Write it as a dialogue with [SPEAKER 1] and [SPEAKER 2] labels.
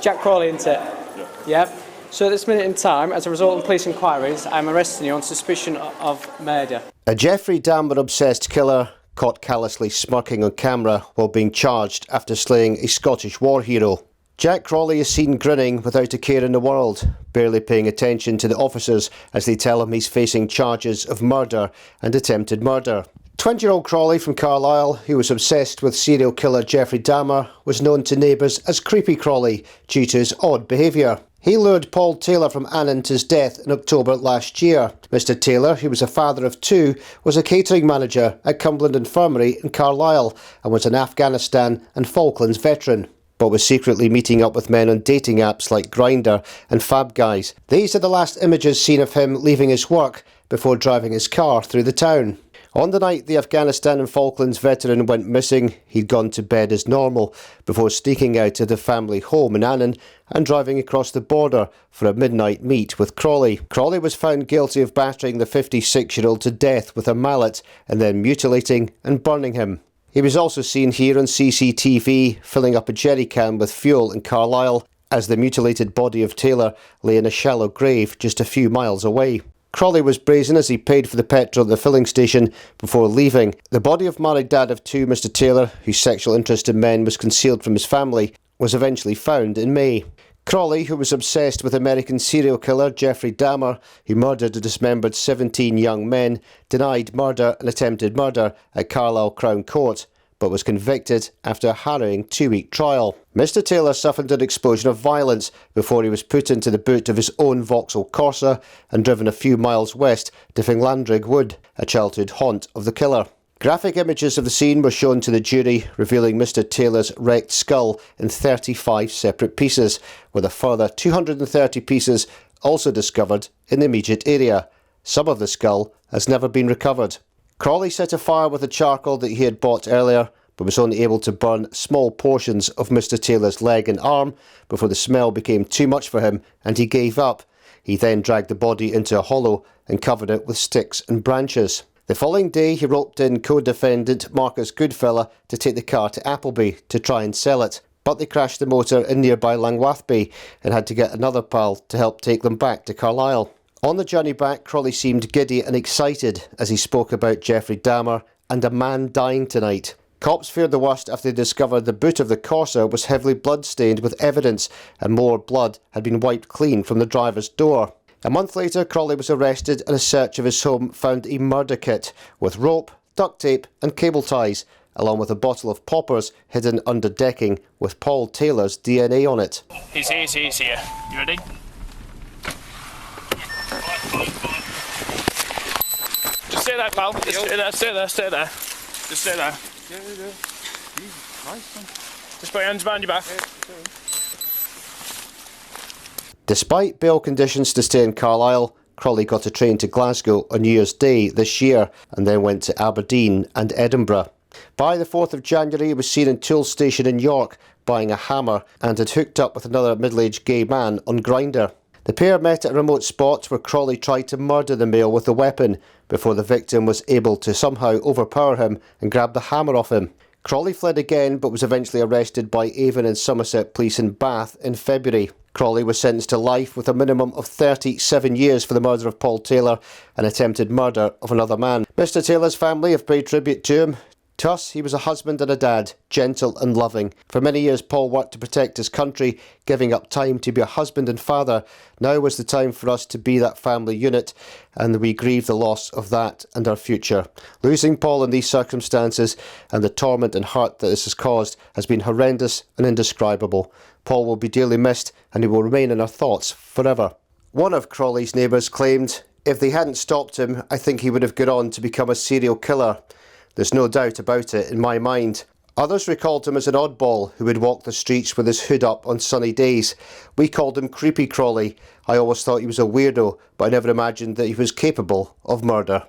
[SPEAKER 1] Jack Crawley, isn't it? Yeah. So at this minute in time, as a result of police inquiries, I'm arresting you on suspicion of murder.
[SPEAKER 2] A Jeffrey Dahmer-obsessed killer caught callously smirking on camera while being charged after slaying a Scottish war hero. Jack Crawley is seen grinning without a care in the world, barely paying attention to the officers as they tell him he's facing charges of murder and attempted murder. 20-year-old Crawley from Carlisle, who was obsessed with serial killer Jeffrey Dahmer, was known to neighbours as Creepy Crawley due to his odd behaviour. He lured Paul Taylor from Annan to his death in October last year. Mr Taylor, who was a father of two, was a catering manager at Cumberland Infirmary in Carlisle and was an Afghanistan and Falklands veteran, but was secretly meeting up with men on dating apps like Grindr and Fab Guys. These are the last images seen of him leaving his work before driving his car through the town. On the night the Afghanistan and Falklands veteran went missing, he'd gone to bed as normal before sneaking out of the family home in Annan and driving across the border for a midnight meet with Crawley. Crawley was found guilty of battering the 56-year-old to death with a mallet and then mutilating and burning him. He was also seen here on CCTV filling up a jerry can with fuel in Carlisle as the mutilated body of Taylor lay in a shallow grave just a few miles away. Crawley was brazen as he paid for the petrol at the filling station before leaving. The body of married dad of two, Mr Taylor, whose sexual interest in men was concealed from his family, was eventually found in May. Crawley, who was obsessed with American serial killer Jeffrey Dahmer, who murdered and dismembered 17 young men, denied murder and attempted murder at Carlisle Crown Court, but was convicted after a harrowing 2-week trial. Mr Taylor suffered an explosion of violence before he was put into the boot of his own Vauxhall Corsa and driven a few miles west to Finglandrig Wood, a childhood haunt of the killer. Graphic images of the scene were shown to the jury, revealing Mr Taylor's wrecked skull in 35 separate pieces, with a further 230 pieces also discovered in the immediate area. Some of the skull has never been recovered. Crawley set a fire with the charcoal that he had bought earlier, but was only able to burn small portions of Mr Taylor's leg and arm before the smell became too much for him and he gave up. He then dragged the body into a hollow and covered it with sticks and branches. The following day he roped in co-defendant Marcus Goodfella to take the car to Appleby to try and sell it, but they crashed the motor in nearby Langwathby and had to get another pal to help take them back to Carlisle. On the journey back, Crawley seemed giddy and excited as he spoke about Jeffrey Dahmer and a man dying tonight. Cops feared the worst after they discovered the boot of the Corsa was heavily blood-stained with evidence and more blood had been wiped clean from the driver's door. A month later, Crawley was arrested and a search of his home found a murder kit with rope, duct tape and cable ties, along with a bottle of poppers hidden under decking with Paul Taylor's DNA on it.
[SPEAKER 3] He's here. You ready? Just stay there, pal. Just stay there. Just stay there.
[SPEAKER 4] Yeah. Jesus Christ, man.
[SPEAKER 3] Just put your hands behind your back.
[SPEAKER 2] Despite bail conditions to stay in Carlisle, Crawley got a train to Glasgow on New Year's Day this year and then went to Aberdeen and Edinburgh. By the 4th of January, he was seen in Tool Station in York buying a hammer and had hooked up with another middle-aged gay man on Grindr. The pair met at a remote spot where Crawley tried to murder the male with a weapon before the victim was able to somehow overpower him and grab the hammer off him. Crawley fled again but was eventually arrested by Avon and Somerset Police in Bath in February. Crawley was sentenced to life with a minimum of 37 years for the murder of Paul Taylor and attempted murder of another man. Mr Taylor's family have paid tribute to him. To us, he was a husband and a dad, gentle and loving. For many years, Paul worked to protect his country, giving up time to be a husband and father. Now was the time for us to be that family unit, and we grieve the loss of that and our future. Losing Paul in these circumstances and the torment and hurt that this has caused has been horrendous and indescribable. Paul will be dearly missed, and he will remain in our thoughts forever. One of Crawley's neighbours claimed, "If they hadn't stopped him, I think he would have gone on to become a serial killer. There's no doubt about it in my mind." Others recalled him as an oddball who would walk the streets with his hood up on sunny days. We called him Creepy Crawley. I always thought he was a weirdo, but I never imagined that he was capable of murder.